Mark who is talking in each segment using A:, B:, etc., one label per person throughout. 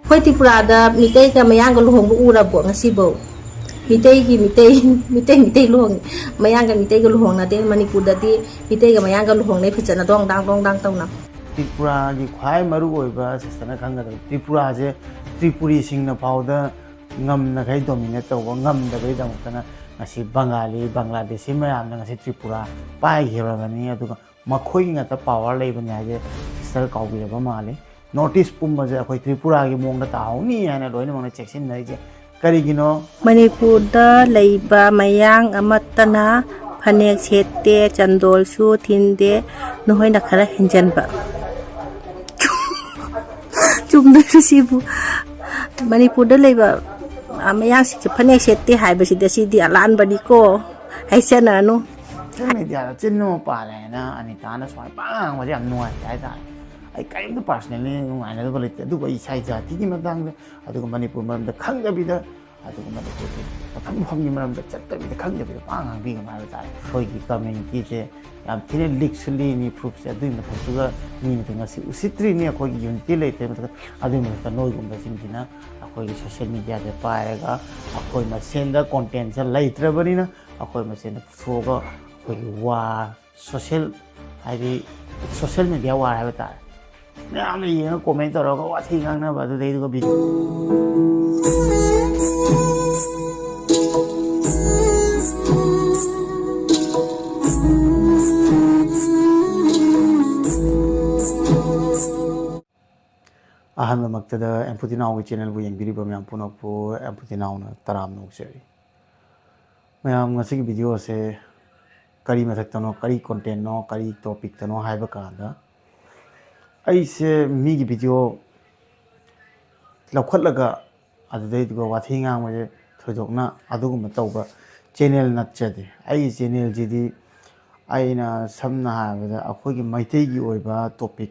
A: Khoi Tripurada mitei ka mayang ka luhong ura bo ngasibo mitei ki mitei luhong mayang ka mitei ka luhong na de Manipur da di mitei ka mayang ka luhong nei phijana dong dang tau na
B: Tripura की ख्वाई मरु ओइबा सिस्टना खंगद त्रिपुरा जे Tripuri सिंगना पाउदा ngam na kai dominate tawba ngam da bai damtana ngasi Bengali Bangladeshi mayamna ngasi Tripura pai hirabani aduga makhoi ngata power leibani haje sister kaubiraba male notice pumba je akhoi Tripura gi mongda tauni hana loina mongna checksin nai je karigino
A: Manipur da leiba mayang amatana phanek sette chandol su thinde nohoi na khara hinjanba chumda sibu Manipur da leiba mayang si phanek sette haiba si da si di alan bani ko haisana no
B: chane dia chinno pale na anita na swai bang wa jam nuai dai dai ai kai mu personally ngai na do lite du bai sai ja ti gi matang adu Manipur mam da khangga bi da adu Manipur ki pham pham ni mam da chat ta bi da khangga bi da bang bi ga ma dai khoi gi community je yam tine literally ni proof se adu ma thu ga ni ni nga si usitri ni khoi gi unity lite ma adu ma ta noi gum da sing dina khoi gi social media de paega khoi ma senda content se laitre bani na khoi ma senda pho ga khoi wa social media wa ha ta मैंने ये comment तो रखा हुआ ठीक है ना बात दे दो कभी अहम मकसद एम्पुतिनाउ की चैनल वो यंग बिरिबा मैम पुनः पो एम्पुतिनाउ ना तराम नुक से मैम ngasi की वीडियो से करी में सकता नो करी कंटेंट नो करी टॉपिक तनो हाई बकांदा ऐसे मीगी वीडियो लौखलगा अदुदैदुगा वाथि ngang थोजोकना अदुगुम तौबा चैनल नचदे आई चैनल जिदि आइना समना हाबदा अखोगी मैतैगी ओइबा टॉपिक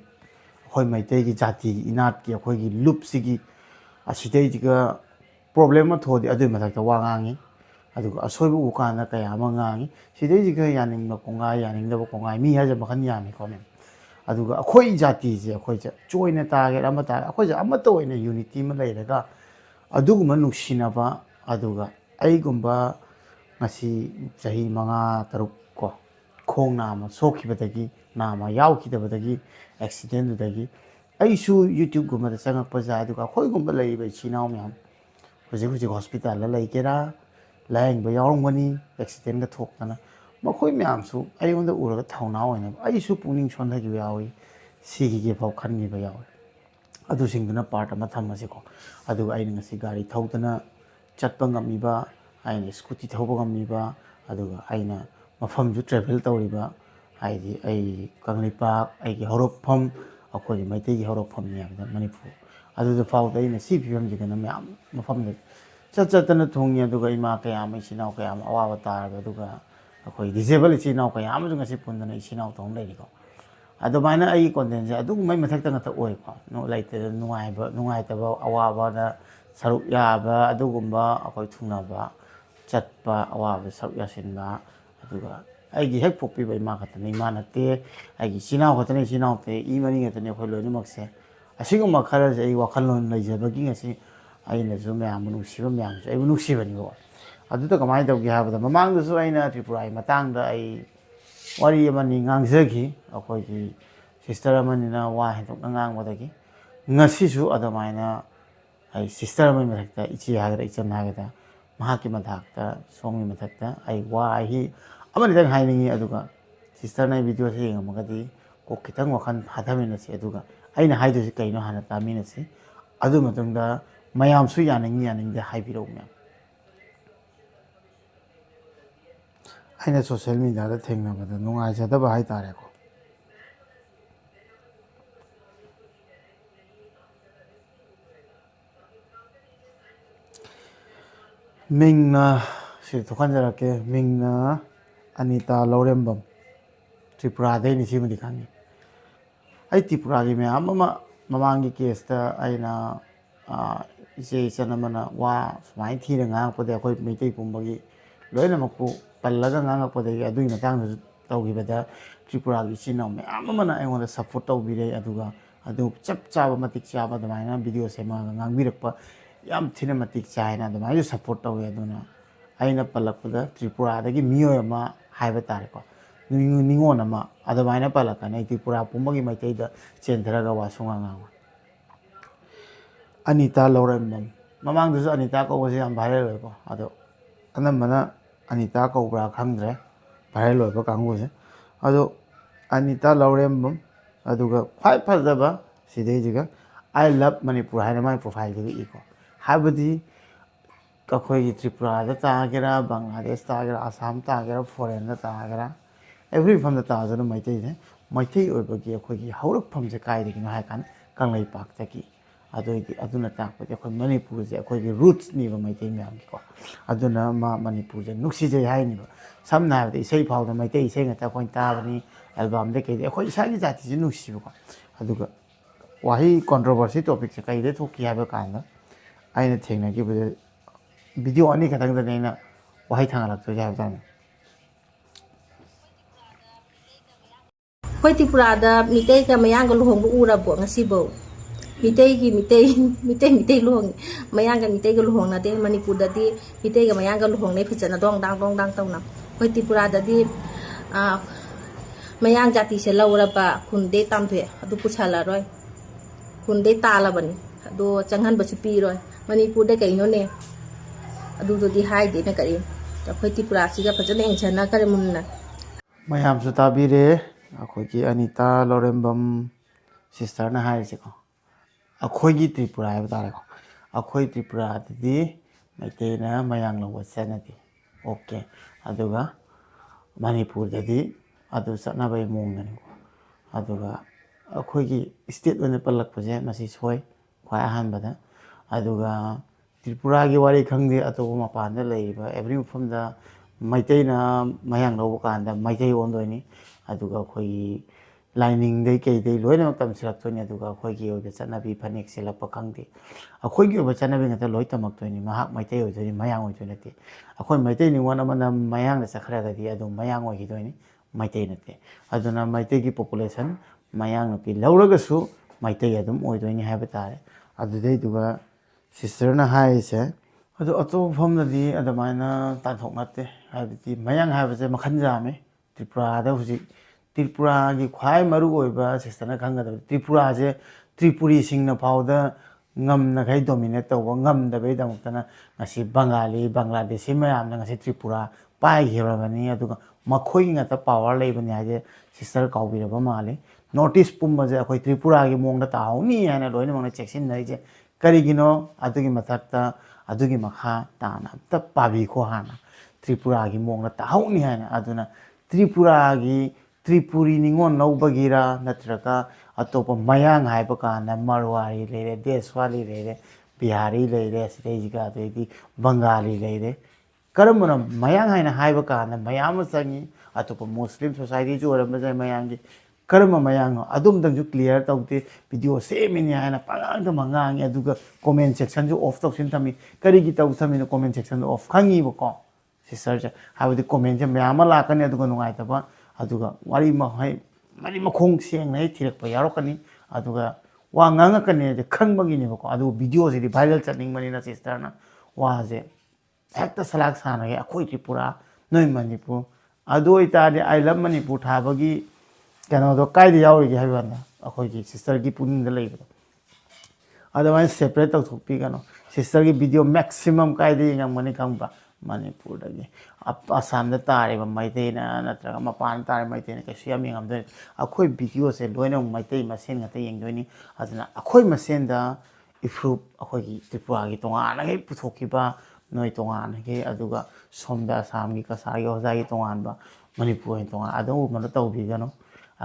B: अखोई मैतैगी जाति इनात की अखोगी लूप सिगी असिदैदिगा प्रॉब्लम थोदि अदुइ मथक्ता वा ngangi अदुगा असोइबु उकाना कया मा ngangi सिदैदिगा यानिंगबा कोंगा यानिंगदबा कोंगा मी हाजा मखन यामी कमेंट अदुगा अखोई जाति जे अखोई चोइना टारगेट अमा ता अखोई अमा तो ओइना यूनिटी मा लेरगा अदुगुमा नुक्सिनाबा अदुगा अइगुम्बा ngasi chahi manga taruk ko khong nama sokibadagi nama yaukidabadagi accident dagi aisu YouTube guma da changak pa ja aduga khoi gumba lei bai chinau myam hoji hospital la lei kera laing ba yawrong bani accident ga thok na makhoi myam su ayonda uraga thauna oina aisu puning chonda gi yawi sigi ge phau khan gi ba yawi adu singduna part ama thamase ko aduga ai ngasi gari thaudana chatpa ngamiba आइने scooty थौबगमीबा अदुगा आइना मफम जु travel तौरिबा आइदि आई कंगलिपाक आइगी हौरफम अखोई मैतेगी हौरफम नियाबदा मणिपुर अदुदा फाउदा आइना सी फिवम Jigna ma'am मफम दे चचतन थोंगी अदुगा इमा कयाम इसिनाव कयाम अवाबा तारबा अदुगा अखोई disable इसिनाव कयाम जु ngasi पुन्दना इसिनाव थोंग लेरिको अदुमाइना आई content जे अदुग मै मथक्ता ngata ओइको no लाइते नुंगाइतबा अवाबा ना सरुक याबा अदुगुम्बा अखोई थुंगनाबा चटपा अवाब सब यासिनबा अदुगा आइगी हेक पोपीबा इमा खतने इमा नते आइगी सिनाव खतने सिनाव ते इ मनी खतने खoi लोनि मक्से असिगुमा खरा जे वाखलोन लैजबगी ngasi आइना जो म्याम नुसिबा म्याम जो आइ नुसिबनि बो अदुदा कमाय दौगी हाबदा ममांग दसु आइना त्रिपुरा आई मतंग दा आई वारी मनी ngangjagi अखोइगी सिस्टर अमनिना वा हेतोक ngangbदगी ngasisu अदमाइना आई सिस्टर अमनि मथक्ता इची हागरा इचन हागदा महाकी मथाक्ता सोंगी मथक्ता आई वा ही अमनि तंग हाइनिंगी अदुगा सिस्टर नाइ वीडियो से यंगमगदी को खितंग वखन फाथामिनसे अदुगा आइना हाइदोसि कइनो हाना तामिनसे अदु मतंगदा मयामसु यानिंगदे हाइबिरो म्याम आइना सोशल मीडिया दा थेंगनाबदा नुंगाइजदबा हाइ तारेको मिंगना से थोखान जरके मिंगना अनिता लौरेम्बम त्रिपुरा दे नि सिमदि खांगी आई त्रिपुरा गी में अममा ममांगी केसता आइना इसे चनमना वा समाइ थीर ngang पदे अखोइ मेतै पुंबगी लोइना मकु पल्लगा ngang पदे अदुइ मतंग तौगिबदा त्रिपुरा गी चिनाव में अममना अइगोंदा सपोर्ट तौबिरे अदुगा ꯑꯗꯨ ꯆꯞ ꯆꯥꯕ ꯃꯇꯤꯛ ꯆꯥꯕ ꯑꯗꯨꯃꯥꯏꯅ ꯚꯤꯗꯤꯑꯣ ꯁꯦꯝꯃꯒ ꯉꯥꯡꯕꯤꯔꯛꯄ ꯌꯥꯝ ꯊꯤꯅ ꯃꯇꯤꯛ ꯆꯥꯏꯅ ꯑꯗꯨꯃꯥꯏꯅꯁꯨ ꯁꯞꯄꯣꯔꯠ ꯇꯧꯋꯦ ꯑꯗꯨꯅ ꯑꯩꯅ ꯄꯜꯂꯛꯄꯗ ꯇ꯭ꯔꯤꯄꯨꯔꯥꯗꯒꯤ ꯃꯤꯑꯣꯏ ꯑꯃ ꯍꯥꯏꯕ ꯇꯥꯔꯦꯀꯣ ꯅꯤꯉꯣꯟ ꯑꯃ ꯑꯗꯨꯃꯥꯏꯅ ꯄꯜꯂꯛꯀꯅꯤ ꯑꯩ ꯇ꯭ꯔꯤꯄꯨꯔꯥ ꯄꯨꯝꯕꯒꯤ ꯃꯩꯇꯩꯗ ꯆꯦꯟꯊꯔꯒ ꯋꯥ ꯁꯨꯡꯉꯥꯡ ꯉꯥꯡꯉꯣꯏ ꯑꯅꯤꯇꯥ ꯂꯧꯔꯦꯝꯕꯝ ꯃꯃꯥꯡꯗꯁꯨ ꯑꯅꯤꯇꯥ ꯀꯧꯕꯁꯦ ꯌꯥꯝ ꯚꯥꯏꯔꯦꯜ ꯑꯣꯏꯀꯣ ꯑꯗꯣ ꯑꯅꯝꯕꯅ ꯑꯅꯤꯇꯥ ꯀꯧꯕ꯭ꯔꯥ ꯈꯪꯗ꯭ꯔꯦ ꯚꯥꯏꯔꯦꯜ ꯑꯣꯏꯕ ꯀꯥꯡꯕꯨꯁꯦ ꯑꯗꯣ ꯑꯅꯤꯇꯥ ꯂꯧꯔꯦꯝꯕꯝ ꯑꯗꯨꯒ ꯈ꯭ꯋꯥꯏ ꯐꯖꯕ ꯁꯤꯗꯩꯁꯤꯒ ꯑꯥꯏ ꯂꯚ ꯃꯅꯤꯄꯨꯔ ꯍꯥꯏꯅ ꯃꯥꯒꯤ ꯄ꯭ꯔꯣꯐꯥꯏꯜꯗꯨꯒ ꯏꯀꯣ ꯍꯥꯏꯕꯗꯤ ꯑꯩꯈꯣꯏꯒꯤ ꯇ꯭ꯔꯤꯄꯨꯔꯥꯗ ꯇꯥꯒꯦꯔꯥ ꯕꯪꯒ꯭ꯂꯥꯗꯦꯁ ꯇꯥꯒꯦꯔꯥ ꯑꯁꯥꯝ ꯇꯥꯒꯦꯔꯥ ꯐꯣꯔꯦꯟꯗ ꯇꯥꯒꯦꯔꯥ ꯑꯦꯕ꯭ꯔꯤ ꯃꯐꯝꯗ ꯇꯥꯖꯅ ꯃꯩꯇꯩꯁꯦ ꯃꯩꯇꯩ ꯑꯣꯏꯕꯒꯤ ꯑꯩꯈꯣꯏꯒꯤ ꯍꯧꯔꯛꯐꯝꯁꯦ ꯀꯥꯏꯗꯒꯤꯅꯣ ꯍꯥꯏ ꯀꯥꯟꯗ ꯀꯪꯂꯩꯄꯥꯛꯇꯒꯤ ꯑꯗꯨꯅ ꯇꯥꯛꯄꯗꯤ ꯑꯩꯈꯣꯏ ꯃꯅꯤꯄꯨꯔꯁꯦ ꯑꯩꯈꯣꯏꯒꯤ ꯔꯨꯠꯁꯅꯦꯕ ꯃꯩꯇꯩ ꯃꯌꯥꯝꯒꯤꯀꯣ ꯑꯗꯨꯅ ꯃꯅꯤꯄꯨꯔꯁꯦ ꯅꯨꯡꯁꯤꯖꯩ ꯍꯥꯏꯅꯦꯕ ꯁꯝꯅ ꯍꯥꯏꯔꯕꯗ ꯏꯁꯩ ꯐꯥꯎꯗ ꯃꯩꯇꯩ ꯏꯁꯩ ꯉꯥꯛꯇ ꯑꯩꯈꯣꯏꯅ ꯇꯥꯕꯅꯤ ꯑꯦꯜꯕꯝꯗ ꯀꯩꯗ ꯑꯩꯈꯣই ꯏꯁꯥꯒꯤ ꯖꯥꯇꯤꯁꯦ ꯅꯨꯡꯁꯤꯕꯀꯣ ꯑꯗꯨꯒ ꯋꯥꯍꯩ ꯀꯣꯟꯇ꯭ꯔꯣꯚꯔꯁꯤ ꯇꯣꯄꯤꯛꯁꯦ ꯀꯩꯗ ꯊꯣꯛꯈꯤ ꯍꯥꯏꯕ ꯀꯥꯟꯗ ꯑꯩꯅ ꯊꯦꯡꯅꯈꯤꯕꯁꯦ ꯚꯤꯗꯤꯑꯣ ꯑꯅꯤ ꯈꯛꯇꯪꯗꯅꯤ ꯑꯩꯅ ꯋꯥꯍꯩ ꯊꯥꯡꯒꯠꯂꯛꯇꯣꯏꯁꯦ ꯍꯥꯏꯕ ꯇꯥꯔꯦ
A: ꯑꯩꯈꯣꯏ ꯇ꯭ꯔꯤꯄꯨꯔꯥꯗ ꯃꯤꯇꯩꯒ ꯃꯌꯥꯡꯒ ꯂꯨꯍꯣꯡꯕ ꯎꯔꯕꯣ ꯉꯁꯤꯐꯧ ꯃꯤꯇꯩ ꯂꯨꯍꯣꯡꯉꯤ ꯃꯌꯥꯡꯒ ꯃꯤꯇꯩꯒ ꯂꯨꯍꯣꯡꯅꯗꯦ ꯃꯅꯤꯄꯨꯔꯗꯗꯤ ꯃꯤꯇꯩꯒ ꯃꯌꯥꯡꯒ ꯂꯨꯍꯣꯡꯅꯩ ꯐꯖꯅ ꯗꯣꯡ ꯗꯥꯡ ꯇꯧꯅ ꯑꯩꯈꯣꯏ ꯇ꯭ꯔꯤꯄꯨꯔꯥꯗꯗꯤ ꯃꯌꯥꯡ ꯖꯥꯇꯤꯁꯦ ꯂꯧꯔꯕ ꯈꯨꯟꯗꯩ ꯇꯥꯟꯊꯣꯛꯑꯦ ꯑꯗꯨ ꯄꯨꯁꯜꯂꯔꯣꯏ ꯈꯨꯟꯗꯩ ꯇꯥꯜꯂꯕꯅꯤ ꯑꯗꯣ ꯆꯪꯍꯟꯕꯁꯨ ꯄꯤꯔꯣꯏ ꯃꯅꯤꯄꯨꯔꯗ ꯀꯩꯅꯣꯅꯦ ꯑꯗꯨꯗꯨꯗꯤ ꯍꯥꯏꯗꯦꯅ ꯀꯔꯤ ꯑꯩꯈꯣꯏ ꯇ꯭ꯔꯤꯄꯨꯔꯥꯁꯤꯒ ꯐꯖꯅ ꯌꯦꯡꯁꯟꯅꯈꯔꯦ ꯃꯨꯟꯅ
B: ꯃꯌꯥꯝꯁꯨ ꯇꯥꯕꯤꯔꯦ ꯑꯩꯈꯣꯏꯒꯤ ꯑꯅꯤꯇꯥ ꯂꯧꯔꯦꯝꯕꯝ ꯁꯤꯁꯇꯔꯅ ꯍꯥꯏꯔꯤꯁꯦꯀꯣ ꯑꯩꯈꯣꯏꯒꯤ ꯇ꯭ꯔꯤꯄꯨꯔꯥ ꯍꯥꯏꯕ ꯇꯥꯔꯦꯀꯣ ꯑꯩꯈꯣꯏ ꯇ꯭ꯔꯤꯄꯨꯔꯥꯗꯗꯤ ꯃꯩꯇꯩꯅ ꯃꯌꯥꯡ ꯂꯧꯕ ꯆꯠꯅꯗꯦ ꯑꯣꯀꯦ ꯑꯗꯨꯒ ꯃꯅꯤꯄꯨꯔꯗꯗꯤ ꯑꯗꯨ ꯆꯠꯅꯕꯒꯤ ꯃꯑꯣꯡꯗꯅꯤꯀꯣ ꯑꯗꯨꯒ ꯑꯩꯈꯣꯏꯒꯤ ꯏꯁꯇꯦꯠ ꯑꯣꯏꯅ ꯄꯜꯂꯛꯄꯁꯦ ꯃꯁꯤ ꯁꯣꯏ ꯈ꯭ꯋꯥꯏ ꯑꯍꯥꯟꯕꯗ ꯑꯗꯨꯒ ꯇ꯭ꯔꯤꯄꯨꯔꯥꯒꯤ ꯋꯥꯔꯤ ꯈꯪꯗꯦ ꯑꯇꯣꯞꯄ ꯃꯄꯥꯟꯗ ꯂꯩꯔꯤꯕ ꯑꯦꯕ꯭ꯔꯤ ꯃꯐꯝꯗ ꯃꯩꯇꯩꯅ ꯃꯌꯥꯡ ꯂꯧꯕ ꯀꯥꯟꯗ ꯃꯩꯇꯩ ꯑꯣꯟꯗꯣꯏꯅꯤ ꯑꯗꯨꯒ ꯑꯩꯈꯣꯏꯒꯤ ꯂꯥꯏꯅꯤꯡꯗꯩ ꯀꯩꯗꯩ ꯂꯣꯏꯅꯃꯛ ꯇꯝꯁꯤꯜꯂꯛꯇꯣꯏꯅꯤ ꯑꯗꯨꯒ ꯑꯩꯈꯣꯏꯒꯤ ꯑꯣꯏꯕ ꯆꯠꯅꯕꯤ ꯐꯅꯦꯛ ꯁꯦꯠꯂꯛꯄ ꯈꯪꯗꯦ ꯑꯩꯈꯣꯏꯒꯤ ꯑꯣꯏꯕ ꯆꯠꯅꯕꯤ ꯉꯥꯛꯇ ꯂꯣꯏ ꯇꯝꯃꯛꯇꯣꯏꯅꯤ ꯃꯍꯥꯛ ꯃꯩꯇꯩ ꯑꯣꯏꯗꯣꯏꯅꯤ ꯃꯌꯥꯡ ꯑꯣꯏꯗꯣꯏ ꯅꯠꯇꯦ ꯑꯩꯈꯣꯏ ꯃꯩꯇꯩ ꯅꯤꯉꯣꯜ ꯑꯃꯅ ꯃꯌꯥꯡꯗ ꯆꯠꯈ꯭ꯔꯒꯗꯤ ꯑꯗꯨꯝ ꯃꯌꯥꯡ ꯑꯣꯏꯈꯤꯗꯣꯏꯅꯤ ꯃꯩꯇꯩ ꯅꯠꯇꯦ ꯑꯗꯨꯅ ꯃꯩꯇꯩꯒꯤ ꯄꯣꯄꯨꯂꯦꯁꯟ ꯃꯌꯥꯡ ꯅꯨꯄꯤ ꯂꯧꯔꯒꯁꯨ ꯃꯩꯇꯩ ꯑꯗꯨꯝ ꯑꯣꯏꯗꯣꯏꯅꯤ ꯍꯥꯏꯕ ꯇꯥꯔꯦ ꯑꯗꯨꯗꯩꯗꯨꯒ ꯁꯤꯁꯇꯔꯅ ꯍꯥꯏꯔꯤꯁꯦ ꯑꯗꯣ ꯑꯇꯣꯞꯄ ꯃꯐꯝꯗꯗꯤ ꯑꯗꯨꯃꯥꯏꯅ ꯇꯥꯟꯊꯣꯛꯅꯗꯦ ꯍꯥꯏꯕꯗꯤ ꯃꯌꯥꯡ ꯍꯥꯏꯕꯁꯦ ꯃꯈꯜ ꯌꯥꯝꯃꯤ ꯇ꯭ꯔꯤꯄꯨꯔꯥꯗ ꯍꯧꯖꯤꯛ ꯇ꯭ꯔꯤꯄꯨꯔꯥꯒꯤ ꯈ꯭ꯋꯥꯏ ꯃꯔꯨ ꯑꯣꯏꯕ ꯁꯤꯁꯇꯔꯅ ꯈꯪꯒꯗꯕ ꯇ꯭ꯔꯤꯄꯨꯔꯥꯁꯦ ꯇ꯭ꯔꯤꯄꯨꯔꯤꯁꯤꯡꯅ ꯐꯥꯎꯗ ꯉꯝꯅꯈꯩ ꯗꯣꯃꯤꯅꯦꯠ ꯇꯧꯕ ꯉꯝꯗꯕꯩꯗꯃꯛꯇꯅ ꯉꯁꯤ ꯕꯪꯒꯥꯂꯤ ꯕꯪꯒ꯭ꯂꯥꯗꯦꯁꯤ ꯃꯌꯥꯝꯅ ꯉꯁꯤ ꯇ꯭ꯔꯤꯄꯨꯔꯥ पाइरबनी मखोई पावर लेबनी है सिस्टर काउबीरब माली नॉर्थ ईस्ट पुंबजे अखोई त्रिपुरा की मोंग ताहौनी है लोइनमक चेक्सिनजे करिगिनो अदुगी मथक्ता अदुगी मखा ताना तब पाबीखो हाना त्रिपुरा की मोंग ताहौनी है अदुना त्रिपुरा की त्रिपुरी निंगोन लौबगीरा नत्रका अतोप मयांग हाइब काना मरवारी लेरे देशवाली लेरे बिहारी लेरे सिदैजिका अदुदी बंगाली लेरे करमना मयांग हाइना हाइब काना मयाम चंगी अतोप मुस्लिम सोसाइटी जो ओरमजे मयांगी करम मयांग अदुमदंजु क्लियर तौते वीडियो सेमिनि हाइना पांगांग मंगांग अदुगा कमेंट सेक्शन जो ऑफ तौसिन थमी करिगी तौ थमिन कमेंट सेक्शन ऑफ खंगीबको सिस्टर जे हाबदि कमेंट जे मयाम लाकनी अदुगा नुगाइतबा अदुगा वारी महै मरी मखोंग सेंगनै थिरकपा यारोकनी अदुगा वा ngangaकने जे खंगबगिनेबको अदु वीडियो जे वायरल चनिंगमनिना सिस्टरना वाजे हेक्ता सलाक सानगे अखोई त्रिपुरा नोय मणिपुर अदु इतादि आई लव मणिपुर थाबगी कनो कायदे यावरिगे हाइबाना अखोई सिस्टर की पुनिंग लेबदो अदरवाइज सेपरेट तौथोकपीगनो सिस्टर की वीडियो मैक्सिमम कायदे यंगमनि खंबा मणिपुर दगी असम द तारेबा मैतेना नत्रगा मपान तारे मैतेना कैसु याम यंगमदोय अखोई वीडियो से लोइना मैते मसेन गते यंगदोयनी अदना अखोई मसेनदा इफ्रूप अखोई त्रिपुरा की तोंगानगे पुथोकिबा नोय तोंगानगे अदुगा सोमदा असम की कसाई होजाई तोंगानबा मणिपुर तोंगान अदो मन तौबीगनो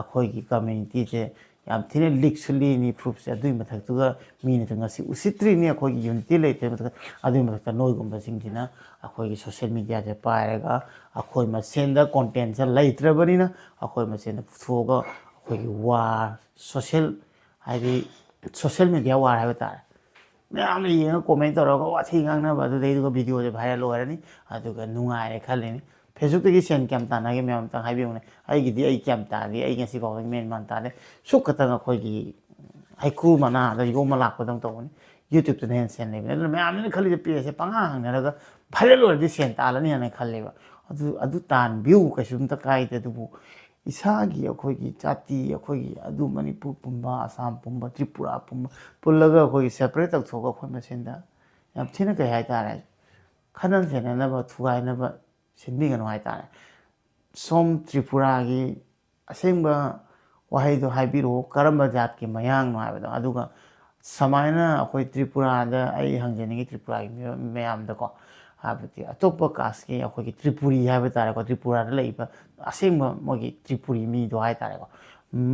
B: अखोई की कम्युनिटी से याम थिने लिक्सुली प्रूफ से अदुई मथक्तुगा मीने तंगसी उसित्रीनी अखोई की यूनिटी लेते मथक अदुई मथक्ता नोयगुंबा सिंगिना अखोई की सोशल मीडिया से पाएगा अखोई मसेंदा कंटेंट से लेत्रबनिना अखोई मसेंदा फुथोगा अखोई की वार सोशल मीडिया वार है तारे मैम ये कमेंट तौरगा वाथी गांगना अदुदैदुगा वीडियो से वायरल होरनी अदुगा नुंगाइरे खलेनी फेसबुक की सेन क्या तानागे मैम तंग हाइबिउने आइगिदी आई क्या तादि आई गसी फाव मेन मान तादे सुखतंग अखोई की ꯍꯩꯀ꯭ꯔꯨ ꯃꯅꯥꯗ ꯌꯣꯝꯃ ꯂꯥꯛꯄꯗꯧ ꯇꯧꯕꯅꯤ ꯌꯨꯇ꯭ꯌꯨꯕꯇꯅ ꯍꯦꯟꯅ ꯁꯦꯟ ꯂꯩꯕꯅꯤ ꯑꯗꯨꯅ ꯃꯌꯥꯝꯅ ꯈꯜꯂꯤꯁꯦ ꯄꯦꯖꯁꯦ ꯄꯪꯍꯥꯡ ꯍꯥꯡꯅꯔꯒ ꯚꯥꯏꯔꯦꯜ ꯑꯣꯏꯔꯗꯤ ꯁꯦꯟ ꯇꯥꯜꯂꯅꯤ ꯍꯥꯏꯅ ꯈꯜꯂꯦꯕ ꯑꯗꯨ ꯇꯥꯟꯕꯤꯌꯨ ꯀꯩꯁꯨꯝꯇ ꯀꯥꯏꯗꯦ ꯑꯗꯨꯕꯨ ꯏꯁꯥꯒꯤ ꯑꯩꯈꯣꯏꯒꯤ ꯖꯥꯇꯤ ꯑꯩꯈꯣꯏꯒꯤ ꯑꯗꯨ ꯃꯅꯤꯄꯨꯔ ꯄꯨꯝꯕ ꯑꯁꯥꯝ ꯄꯨꯝꯕ ꯇ꯭ꯔꯤꯄꯨꯔꯥ ꯄꯨꯝꯕ ꯄꯨꯜꯂꯒ ꯑꯩꯈꯣꯏꯒꯤ ꯁꯦꯄꯔꯦꯠ ꯇꯧꯊꯣꯛꯑꯒ ꯑꯩꯈꯣꯏ ꯃꯁꯦꯟꯗ ꯌꯥꯝ ꯊꯤꯅ ꯀꯩ ꯍꯥꯏꯇꯥꯔꯦ ꯈꯟꯅ ꯆꯩꯅꯅꯕ ꯊꯨꯒꯥꯏꯅꯕ ꯁꯤꯟꯕꯤꯒꯅꯨ ꯍꯥꯏꯇꯥꯔꯦ ꯁꯣꯝ ꯇ꯭ꯔꯤꯄꯨꯔꯥꯒꯤ ꯑꯁꯦꯡꯕ ꯋꯥꯍꯩꯗꯣ ꯍꯥꯏꯕꯤꯔꯛꯑꯣ ꯀꯔꯝꯕ ꯖꯥꯠꯀꯤ ꯃꯌꯥꯡꯅꯣ ꯍꯥꯏꯕꯗꯣ ꯑꯗꯨꯒ ꯁꯨꯃꯥꯏꯅ ꯑꯩꯈꯣꯏ ꯇ꯭ꯔꯤꯄꯨꯔꯥꯗ ꯑꯩ ꯍꯪꯖꯅꯤꯡꯉꯤ ꯇ꯭ꯔꯤꯄꯨꯔꯥꯒꯤ ꯃꯌꯥꯝꯗꯀꯣ ꯍꯥꯏꯕꯗꯤ ꯑꯇꯣꯞꯄ ꯀꯥꯁꯀꯤ ꯑꯩꯈꯣꯏꯒꯤ ꯇ꯭ꯔꯤꯄꯨꯔꯤ ꯍꯥꯏꯕ ꯇꯥꯔꯦꯀꯣ ꯇ꯭ꯔꯤꯄꯨꯔꯥꯗ ꯂꯩꯕ ꯑꯁꯦꯡꯕ ꯃꯣꯏꯒꯤ ꯇ꯭ꯔꯤꯄꯨꯔꯤ ꯃꯤꯗꯣ ꯍꯥꯏꯇꯥꯔꯦꯀꯣ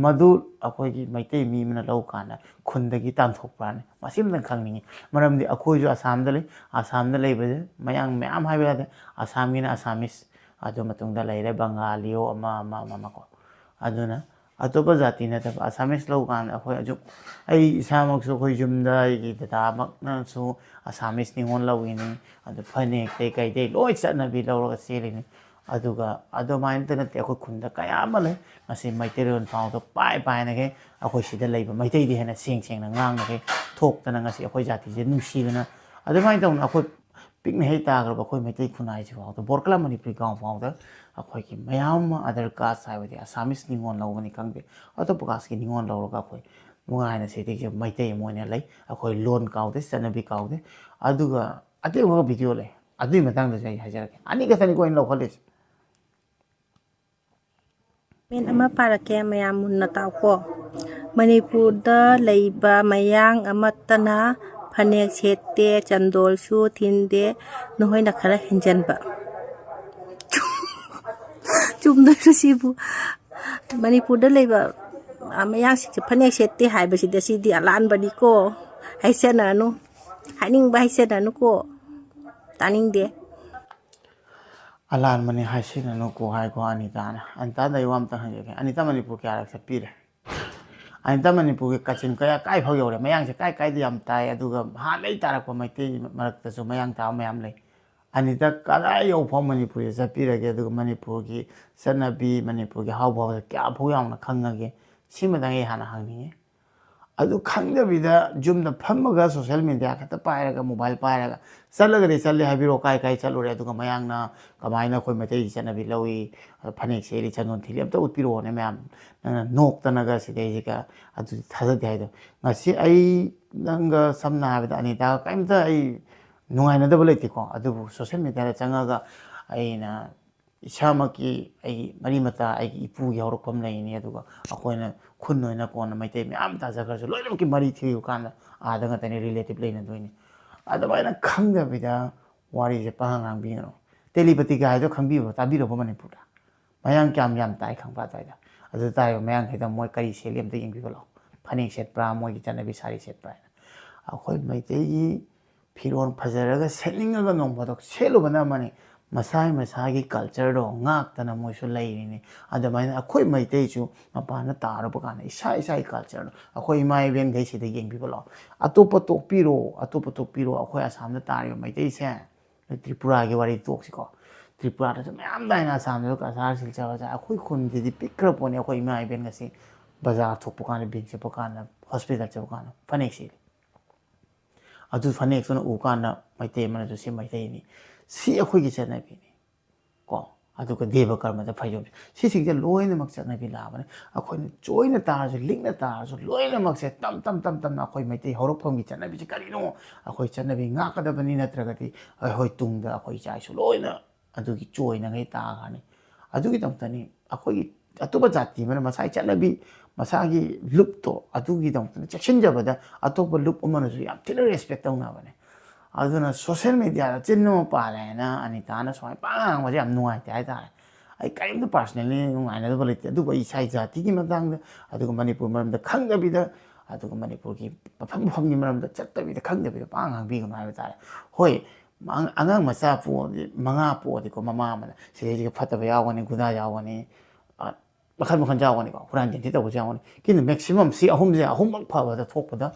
B: ꯃꯗꯨ ꯑꯩꯈꯣꯏꯒꯤ ꯃꯩꯇꯩ ꯃꯤ ꯑꯃꯅ ꯂꯧ ꯀꯥꯟꯗ ꯈꯨꯟꯗꯒꯤ ꯇꯥꯟꯊꯣꯛꯄ꯭ꯔꯥꯅꯤ ꯃꯁꯤꯃꯇꯪ ꯈꯪꯅꯤꯡꯉꯤ ꯃꯔꯝꯗꯤ ꯑꯩꯈꯣꯏꯁꯨ ꯑꯁꯥꯝꯗ ꯂꯩ ꯑꯁꯥꯝꯗ ꯂꯩꯕꯁꯦ ꯃꯌꯥꯡ ꯃꯌꯥꯝ ꯍꯥꯏꯕ ꯌꯥꯗꯦ ꯑꯁꯥꯝꯒꯤꯅ ꯑꯁꯥꯃꯤꯁ ꯑꯗꯨ ꯃꯇꯨꯡꯗ ꯂꯩꯔꯦ ꯕꯪꯒꯥꯂꯤꯌꯣ ꯑꯃꯀꯣ ꯑꯗꯨꯅ ꯑꯇꯣꯞꯄ ꯖꯥꯇꯤ ꯅꯠꯇꯕ ꯑꯁꯥꯃꯤꯁ ꯂꯧ ꯀꯥꯟꯗ ꯑꯩꯈꯣꯏ ꯑꯩ ꯏꯁꯥꯃꯛꯁꯨ ꯑꯩꯈꯣꯏ ꯌꯨꯝꯗ ꯑꯩꯒꯤ ꯗꯗꯥꯃꯛꯅꯁꯨ ꯑꯁꯥꯃꯤꯁ ꯅꯤꯉꯣꯜ ꯂꯧꯏꯅꯤ ꯑꯗꯨ ꯐꯅꯦꯛꯇꯩ ꯀꯩꯗꯩ ꯂꯣꯏ ꯆꯠꯅꯕꯤ ꯂꯧꯔꯒ ꯆꯦꯜꯂꯤꯅꯤ ꯑꯗꯨꯒ ꯑꯗꯨꯃꯥꯏꯅꯇ ꯅꯠꯇꯦ ꯑꯩꯈꯣꯏ ꯈꯨꯟꯗ ꯀꯌా ꯑꯃ ꯂꯩ ꯃꯁꯤ ꯃꯩꯇꯩꯂꯣꯟ ꯐꯥꯎꯗ ꯄꯥꯏꯅꯈꯩ ꯑꯩꯈꯣꯏ ꯁꯤꯗ ꯂꯩꯕ ꯃꯩꯇꯩꯗꯤ ꯍꯦꯟꯅ ꯁꯦꯡꯅ ꯉꯥꯡꯅꯈꯩ ꯊꯣꯛꯇꯅ ꯉꯁꯤ ꯑꯩꯈꯣꯏ ꯖꯥꯇꯤꯁꯦ ꯅꯨꯡꯁꯤꯗꯅ ꯑꯗꯨꯃꯥꯏꯅ ꯇꯧꯅ ꯑꯩꯈꯣꯏ ꯄꯤꯛꯅ ꯍꯦꯛ ꯇꯥꯈ꯭ꯔꯕ ꯑꯩꯈꯣꯏ ꯃꯩꯇꯩ ꯈꯨꯟꯅꯥꯏꯁꯤ ꯐꯥꯎꯗ ꯕꯣꯔꯀꯂꯥ ꯃꯅꯤꯄꯨꯔꯤ ꯒꯥꯎ ꯐꯥꯎꯗ ꯑꯩꯈꯣꯏꯒꯤ ꯃꯌꯥꯝ ꯑꯃ ꯑꯗꯔ ꯀꯥꯁ ꯍꯥꯏꯕꯗꯤ ꯑꯁꯥꯃꯤꯁ ꯅꯤꯉꯣꯜ ꯂꯧꯕꯅꯤ ꯈꯪꯗꯦ ꯑꯇꯣꯞꯄ ꯀꯥꯁꯀꯤ ꯅꯤꯉꯣꯜ ꯂꯧꯔꯒ ꯑꯩꯈꯣꯏ ꯅꯨꯡꯉꯥꯏꯅ ꯁꯤꯗꯒꯤꯁꯦ ꯃꯩꯇꯩ ꯑꯃ ꯑꯣꯏꯅ ꯂꯩ ꯑꯩꯈꯣꯏ ꯂꯣꯟ ꯀꯥꯎꯗꯦ ꯆꯠꯅꯕꯤ ꯀꯥꯎꯗꯦ ꯑꯗꯨꯒ ꯑꯇꯦꯛꯄ ꯚꯤꯗꯤꯑꯣ ꯂꯩ ꯑꯗꯨꯒꯤ ꯃꯇꯥꯡꯗꯁꯨ ꯑꯩ ꯍꯥꯏꯖꯔꯛꯀꯦ ꯑꯅꯤ ꯈꯛꯇꯅꯤꯀꯣ ꯑꯩꯅ ꯂꯧꯈꯠꯂꯤꯁꯦ
A: ꯃꯦꯟ ꯑꯃ ꯄꯥꯔꯛꯀꯦ ꯃꯌꯥꯝ ꯃꯨꯟꯅ ꯇꯥꯎꯀꯣ ꯃꯅꯤꯄꯨꯔꯗ ꯂꯩꯕ ꯃꯌꯥꯡ ꯑꯃꯠꯇꯅ ꯐꯅꯦꯛ ꯁꯦꯠꯇꯦ ꯆꯟꯗꯣꯜꯁꯨ ꯊꯤꯟꯗꯦ ꯅꯈꯣꯏꯅ ꯈꯔ ꯍꯦꯟꯖꯟꯕ ꯆꯨꯝꯗꯣꯏꯔꯣ ꯁꯤꯕꯨ ꯃꯅꯤꯄꯨꯔꯗ ꯂꯩꯕ ꯃꯌꯥꯡꯁꯤꯡꯁꯦ ꯐꯅꯦꯛ ꯁꯦꯠꯇꯦ ꯍꯥꯏꯕꯁꯤꯗ ꯁꯤꯗꯤ ꯑꯂꯥꯟꯕꯅꯤꯀꯣ ꯍꯥꯏꯁꯟꯅꯅꯨ ꯍꯥꯏꯅꯤꯡꯕ ꯍꯥꯏꯁꯟꯅꯅꯨꯀꯣ ꯇꯥꯅꯤꯡꯗꯦ
B: ꯑꯂꯥꯟꯕꯅꯤ ꯍꯥꯏꯁꯤꯟꯅꯅꯨꯀꯣ ꯍꯥꯏꯀꯣ ꯑꯅꯤꯇꯥꯅ ꯑꯅꯤꯇꯥꯗ ꯑꯩ ꯋꯥ ꯑꯝꯇ ꯍꯪꯖꯒꯦ ꯑꯅꯤꯇꯥ ꯃꯅꯤꯄꯨꯔ ꯀꯌꯥꯔꯛ ꯆꯠꯄꯤꯔꯦ ꯑꯅꯤꯇꯥ ꯃꯅꯤꯄꯨꯔꯒꯤ ꯀꯥꯆꯤꯟ ꯀꯌꯥ ꯀꯥꯏ ꯐꯥꯎ ꯌꯧꯔꯦ ꯃꯌꯥꯡꯁꯦ ꯀꯥꯏꯗ ꯌꯥꯝ ꯇꯥꯏ ꯑꯗꯨꯒ ꯍꯥꯟꯅꯗꯒꯤ ꯇꯥꯔꯛꯄ ꯃꯩꯇꯩ ꯃꯔꯛꯇꯁꯨ ꯃꯌꯥꯡ ꯇꯥꯕ ꯃꯌꯥꯝ ꯂꯩ ꯑꯅꯤꯇꯥ ꯀꯗꯥꯏ ꯌꯧꯐꯥꯎ ꯃꯅꯤꯄꯨꯔꯁꯦ ꯆꯠꯄꯤꯔꯒꯦ ꯑꯗꯨꯒ ꯃꯅꯤꯄꯨꯔꯒꯤ ꯆꯠꯅꯕꯤ ꯃꯅꯤꯄꯨꯔꯒꯤ ꯍꯥꯎꯚꯥꯎꯁꯦ ꯀꯌꯥꯐꯥꯎ ꯌꯥꯝꯅ ꯈꯪꯉꯒꯦ ꯁꯤꯃꯇꯪ ꯑꯩ ꯍꯥꯟꯅ ꯍꯪꯅꯤꯡꯉꯤ ꯑꯗꯨ ꯈꯪꯗꯕꯤꯗ ꯌꯨꯝꯗ ꯐꯝꯃꯒ ꯁꯣꯁꯤꯌꯦꯜ ꯃꯤꯗꯤꯌꯥ ꯈꯛꯇ ꯄꯥꯏꯔꯒ ꯃꯣꯕꯥꯏꯜ ꯄꯥꯏꯔꯒ ꯆꯠꯂꯒꯗꯤ ꯆꯠꯂꯦ ꯍꯥꯏꯕꯤꯔꯛꯑꯣ ꯀꯥꯏ ꯆꯠꯂꯨꯔꯦ ꯑꯗꯨꯒ ꯃꯌꯥꯡꯅ ꯀꯃꯥꯏꯅ ꯑꯩꯈꯣꯏ ꯃꯩꯇꯩꯒꯤ ꯆꯠꯅꯕꯤ ꯂꯧꯏ ꯐꯅꯦꯛ ꯁꯦꯠꯂꯤ ꯆꯟꯗꯣꯟ ꯊꯤꯜꯂꯤ ꯑꯝꯇ ꯎꯠꯄꯤꯔꯛꯑꯣꯅꯦ ꯃꯌꯥꯝ ꯅꯪꯅ ꯅꯣꯛꯇꯅꯒ ꯁꯤꯗꯩꯁꯤꯒ ꯑꯗꯨꯗꯤ ꯊꯥꯖꯗꯦ ꯍꯥꯏꯗꯣ ꯉꯁꯤ ꯑꯩ ꯅꯪꯒ ꯁꯝꯅ ꯍꯥꯏꯔꯕꯗ ꯑꯅꯤꯇꯥꯒ ꯀꯔꯤꯝꯇ ꯑꯩ ꯅꯨꯡꯉꯥꯏꯅꯗꯕ ꯂꯩꯇꯦꯀꯣ ꯑꯗꯨꯕꯨ ꯁꯣꯁꯤꯌꯦꯜ ꯃꯤꯗꯤꯌꯥꯗ ꯆꯪꯉꯒ ꯑꯩꯅ ꯏꯁꯥꯃꯛꯀꯤ ꯑꯩꯒꯤ ꯃꯔꯤ ꯃꯇꯥ ꯑꯩꯒꯤ ꯏꯄꯨꯒꯤ ꯍꯧꯔꯛꯐꯝ ꯂꯩꯅꯤ ꯑꯗꯨꯒ ꯑꯩꯈꯣꯏꯅ ꯈꯨꯟ ꯑꯣꯏꯅ ꯀꯣꯟꯅ ꯃꯩꯇꯩ ꯃꯌꯥꯝ ꯇꯥꯖꯈ꯭ꯔꯁꯨ ꯂꯣꯏꯅꯃꯛꯀꯤ ꯃꯔꯤ ꯊꯤꯌꯨ ꯀꯥꯟꯗ ꯑꯥꯗ ꯉꯥꯛꯇꯅꯤ ꯔꯤꯂꯦꯇꯤꯞ ꯂꯩꯅꯗꯣꯏꯅꯤ ꯑꯗꯨꯃꯥꯏꯅ ꯈꯪꯗꯕꯤꯗ ꯋꯥꯔꯤꯁꯦ ꯄꯥꯉꯥꯡ ꯉꯥꯡꯕꯤꯒꯅꯨ ꯇꯦꯂꯤꯄꯇꯤꯀꯥ ꯍꯥꯏꯗꯣ ꯈꯪꯕꯤꯕ꯭ꯔꯣ ꯇꯥꯕꯤꯔꯕꯣ ꯃꯅꯤꯄꯨꯔꯗ ꯃꯌꯥꯡ ꯀꯌꯥꯝ ꯇꯥꯏ ꯈꯪꯕ꯭ꯔꯥ ꯑꯗꯨꯋꯥꯏꯗ ꯑꯗꯨ ꯇꯥꯔꯤꯕ ꯃꯌꯥꯡꯈꯩꯗ ꯃꯣꯏ ꯀꯔꯤ ꯁꯦꯠꯂꯤ ꯑꯝꯇ ꯌꯦꯡꯕꯤꯕ ꯂꯥꯛꯑꯣ ꯐꯅꯦꯛ ꯁꯦꯠꯄ꯭ꯔꯥ ꯃꯣꯏꯒꯤ ꯆꯠꯅꯕꯤ ꯁꯥꯔꯤ ꯁꯦꯠꯄ꯭ꯔꯥ ꯍꯥꯏꯅ ꯑꯩꯈꯣই ꯃꯩꯇꯩꯒꯤ ꯐꯤꯔꯣꯜ ꯐꯖꯔꯒ ꯁꯦꯠꯅꯤꯡꯉꯒ ꯅꯣꯡꯐꯥꯗꯣꯛ ꯁꯦꯠꯂꯨꯕꯅ ꯑꯃꯅꯤ ꯃꯁꯥꯒꯤ ꯀꯜꯆꯔꯗꯣ ꯉꯥꯛꯇꯅ ꯃꯣꯏꯁꯨ ꯂꯩꯔꯤꯅꯤ ꯑꯗꯨꯃꯥꯏꯅ ꯑꯩꯈꯣꯏ ꯃꯩꯇꯩꯁꯨ ꯃꯄꯥꯟꯗ ꯇꯥꯔꯨꯕ ꯀꯥꯟꯗ ꯏꯁꯥꯒꯤ ꯀꯜꯆꯔꯗꯣ ꯑꯩꯈꯣꯏ ꯏꯃꯥ ꯏꯕꯦꯟꯈꯩ ꯁꯤꯗ ꯌꯦꯡꯕꯤꯕ ꯂꯥꯛꯑꯣ ꯑꯇꯣꯞꯄ ꯇꯣꯛꯄꯤꯔꯣ ꯑꯩꯈꯣꯏ ꯑꯁꯥꯝꯗ ꯇꯥꯔꯤꯕ ꯃꯩꯇꯩꯁꯦ ꯇ꯭ꯔꯤꯄꯨꯔꯥꯒꯤ ꯋꯥꯔꯤ ꯇꯣꯛꯁꯤꯀꯣ ꯇ꯭ꯔꯤꯄꯨꯔꯥꯗꯁꯨ ꯃꯌꯥꯝ ꯂꯩꯅ ꯑꯁꯥꯝꯗꯁꯨ ꯀꯁꯥꯔ ꯁꯤꯜꯆꯔ ꯑꯩꯈꯣꯏ ꯈꯨꯟꯁꯤꯗꯤ ꯄꯤꯛꯈ꯭ꯔ ꯄꯣꯠꯅꯤ ꯑꯩꯈꯣꯏ ꯏꯃꯥ ꯏꯕꯦꯟ ꯉꯁꯤ ꯕꯖꯥꯔ ꯊꯣꯛꯄ ꯀꯥꯟꯗ ꯕꯦꯡ ꯆꯠꯄ ꯀꯥꯟꯗ ꯍꯣꯁꯄꯤꯇꯥꯜ ꯆꯠꯄ ꯀꯥꯟꯗ ꯐꯅꯦꯛ ꯁꯦꯠꯂꯤ ꯑꯗꯨ ꯐꯅꯦꯛꯇꯨꯅ ꯎ ꯀꯥꯟꯗ ꯃꯩꯇꯩ ꯑꯃꯅꯁꯨ ꯁꯤ ꯃꯩꯇꯩꯅꯤ ꯁꯤ ꯑꯩꯈꯣꯏꯒꯤ ꯆꯠꯅꯕꯤꯅꯤ ꯀꯣ ꯑꯗꯨꯒ ꯗꯦꯕ ꯀꯔꯃꯗ ꯐꯩꯖꯣꯝ ꯁꯤꯁꯤꯡꯁꯦ ꯂꯣꯏꯅꯃꯛ ꯆꯠꯅꯕꯤ ꯂꯥꯛꯑꯕꯅꯤ ꯑꯩꯈꯣꯏꯅ ꯆꯣꯏꯅ ꯇꯥꯔꯁꯨ ꯂꯤꯛꯅ ꯇꯥꯔꯁꯨ ꯂꯣꯏꯅꯃꯛꯁꯦ ꯇꯞꯅ ꯑꯩꯈꯣꯏ ꯃꯩꯇꯩ ꯍꯧꯔꯛꯐꯝꯒꯤ ꯆꯠꯅꯕꯤꯁꯤ ꯀꯔꯤꯅꯣ ꯑꯩꯈꯣꯏ ꯆꯠꯅꯕꯤ ꯉꯥꯛꯀꯗꯕꯅꯤ ꯅꯠꯇ꯭ꯔꯒꯗꯤ ꯑꯩꯈꯣꯏ ꯇꯨꯡꯗ ꯑꯩꯈꯣꯏ ꯏꯆꯥ ꯏꯁꯨ ꯂꯣꯏꯅ ꯑꯗꯨꯒꯤ ꯆꯣꯏꯅꯉꯩ ꯇꯥꯈ꯭ꯔꯅꯤ ꯑꯗꯨꯒꯤꯗꯃꯛꯇꯅꯤ ꯑꯩꯈꯣꯏꯒꯤ ꯑꯇꯣꯞꯄ ꯖꯥꯇꯤ ꯑꯃꯅ ꯃꯁꯥꯒꯤ ꯆꯠꯅꯕꯤ ꯃꯁꯥꯒꯤ ꯂꯨꯞꯇꯣ ꯑꯗꯨꯒꯤꯗꯃꯛꯇ ꯆꯦꯛꯁꯤꯟꯖꯕꯗ ꯑꯇꯣꯞꯄ ꯂꯨꯞ ꯑꯃꯅꯁꯨ ꯌꯥꯝ ꯊꯤꯅ ꯔꯦꯁꯄꯦꯛ ꯇꯧꯅꯕꯅꯦ ꯑꯗꯨꯅ ꯁꯣꯁꯤꯌꯦꯜ ꯃꯤꯗꯤꯌꯥꯗ ꯆꯤꯟ ꯑꯃ ꯄꯥꯜꯂꯦꯅ ꯑꯅꯤꯇꯥꯅ ꯁꯨꯃꯥꯏꯅ ꯄꯥꯡꯉꯥꯡꯕꯁꯦ ꯌꯥꯝ ꯅꯨꯡꯉꯥꯏꯇꯦ ꯍꯥꯏꯇꯥꯔꯦ ꯑꯩ ꯀꯔꯤꯝꯇ ꯄꯥꯔꯁꯣꯅꯦꯜꯂꯤ ꯅꯨꯡꯉꯥꯏꯅꯗꯕ ꯂꯩꯇꯦ ꯑꯗꯨꯕꯨ ꯑꯩ ꯏꯁꯥ ꯖꯥꯇꯤꯒꯤ ꯃꯇꯥꯡꯗ ꯑꯗꯨꯒ ꯃꯅꯤꯄꯨꯔ ꯃꯔꯝꯗ ꯈꯪꯗꯕꯤꯗ ꯑꯗꯨꯒ ꯃꯅꯤꯄꯨꯔꯒꯤ ꯃꯐꯝꯒꯤ ꯃꯔꯝꯗ ꯆꯠꯇꯕꯤꯗ ꯈꯪꯗꯕꯤꯗ ꯄꯥꯡ ꯉꯥꯡꯕꯤꯒꯅꯨ ꯍꯥꯏꯕ ꯇꯥꯔꯦ ꯍꯣꯏ ꯑꯉꯥꯡ ꯃꯆꯥ ꯄꯣꯛꯑꯗꯤ ꯃꯉꯥ ꯄꯣꯛꯑꯗꯤꯀꯣ ꯃꯃꯥ ꯑꯃꯅ ꯁꯤꯗꯩꯁꯤꯒ ꯐꯠꯇꯕ ꯌꯥꯎꯒꯅꯤ ꯒꯨꯟꯗꯥ ꯌꯥꯎꯒꯅꯤ ꯃꯈꯜ ꯌꯥꯎꯒꯅꯤꯀꯣ ꯍꯨꯔꯥꯟ ꯆꯤꯟꯊꯤ ꯇꯧꯕꯁꯨ ꯌꯥꯎꯒꯅꯤ ꯀꯤꯟꯇꯨ ꯃꯦꯛꯁꯤꯃꯝ ꯁꯤ ꯑꯍꯨꯝꯁꯦ ꯑꯍꯨꯝꯃꯛ ꯐꯕꯗ ꯊꯣꯛꯄꯗ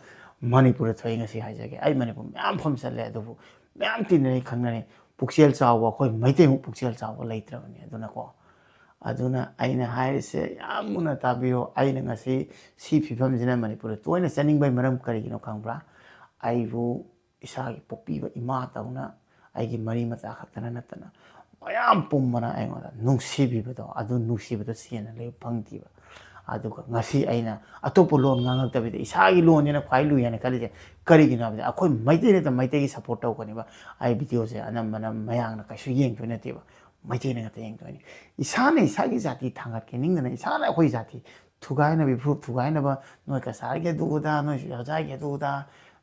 B: ꯃꯅꯤꯄꯨꯔꯗ ꯊꯣꯛꯏ ꯉꯁꯤ ꯍꯥꯏꯖꯒꯦ ꯑꯩ ꯃꯅꯤꯄꯨꯔ ꯃꯌꯥꯝ ꯐꯝ ꯆꯠꯂꯦ ꯑꯗꯨꯕꯨ ꯃꯌꯥꯝ ꯇꯤꯟꯅꯔꯤ ꯈꯪꯅꯔꯤ ꯄꯨꯛꯆꯦꯜ ꯆꯥꯎꯕ ꯑꯩꯈꯣꯏ ꯃꯩꯇꯩꯃꯨꯛ ꯄꯨꯛꯆꯦꯜ ꯆꯥꯎꯕ ꯂꯩꯇ꯭ꯔꯕꯅꯤ ꯑꯗꯨꯅꯀꯣ ꯑꯗꯨꯅ ꯑꯩꯅ ꯍꯥꯏꯔꯤꯁꯦ ꯌꯥꯝ ꯃꯨꯟꯅ ꯇꯥꯕꯤꯌꯣ ꯑꯩꯅ ꯉꯁꯤ ꯁꯤ ꯐꯤꯕꯝꯁꯤꯅ ꯃꯅꯤꯄꯨꯔꯗ ꯇꯣꯏꯅ ꯆꯠꯅꯤꯡꯕꯩ ꯃꯔꯝ ꯀꯔꯤꯒꯤꯅꯣ ꯈꯪꯕ꯭ꯔꯥ ꯑꯩꯕꯨ ꯏꯁꯥꯒꯤ ꯄꯣꯛꯄꯤꯕ ꯏꯃꯥꯇꯧꯅ ꯑꯩꯒꯤ ꯃꯔꯤ ꯃꯇꯥ ꯈꯛꯇꯅ ꯅꯠꯇꯅ ꯃꯌꯥꯝ ꯄꯨꯝꯕꯅ ꯑꯩꯉꯣꯟꯗ ꯅꯨꯡꯁꯤꯕꯤꯕꯗꯣ ꯑꯗꯨ ꯅꯨꯡꯁꯤꯕꯗꯣ ꯆꯦꯟꯅ ꯂꯩꯕ ꯐꯪꯗꯦꯕ ꯑꯗꯨꯒ ꯉꯁꯤ ꯑꯩꯅ ꯑꯇꯣꯞꯄ ꯂꯣꯟ ꯉꯥꯡꯉꯛꯇꯕꯤꯗ ꯏꯁꯥꯒꯤ ꯂꯣꯟꯁꯤꯅ ꯈ꯭ꯋꯥꯏ ꯂꯨꯏ ꯍꯥꯏꯅ ꯈꯜꯂꯤꯁꯦ ꯀꯔꯤꯒꯤꯅꯣ ꯍꯥꯏꯕꯗ ꯑꯩꯈꯣꯏ ꯃꯩꯇꯩ ꯅꯠꯇ ꯃꯩꯇꯩꯒꯤ ꯁꯞꯄꯣꯔꯠ ꯇꯧꯒꯅꯦꯕ ꯑꯩ ꯚꯤꯗꯤꯑꯣꯁꯦ ꯑꯅꯝꯕꯅ ꯃꯌꯥꯝꯅ ꯀꯩꯁꯨ ꯌꯦꯡꯗꯣꯏ ꯅꯠꯇꯦꯕ ꯃꯩꯇꯩꯅ ꯉꯥꯛꯇ ꯌꯦꯡꯗꯣꯏꯅꯤ ꯏꯁꯥꯅ ꯏꯁꯥꯒꯤ ꯖꯥꯇꯤ ꯊꯥꯡꯒꯠꯀꯦ ꯅꯤꯡꯗꯅ ꯏꯁꯥꯅ ꯑꯩꯈꯣꯏ ꯖꯥꯇꯤ ꯊꯨꯒꯥꯏꯅꯕ ꯐꯨꯔꯨꯞ ꯊꯨꯒꯥꯏꯅꯕ ꯅꯣꯏ ꯀꯁꯥꯔꯒꯤ ꯑꯗꯨ ꯑꯗꯥ ꯅꯣꯏ ꯍꯧꯖꯥꯏꯒꯤ ꯑꯗꯨ ꯑꯗꯥ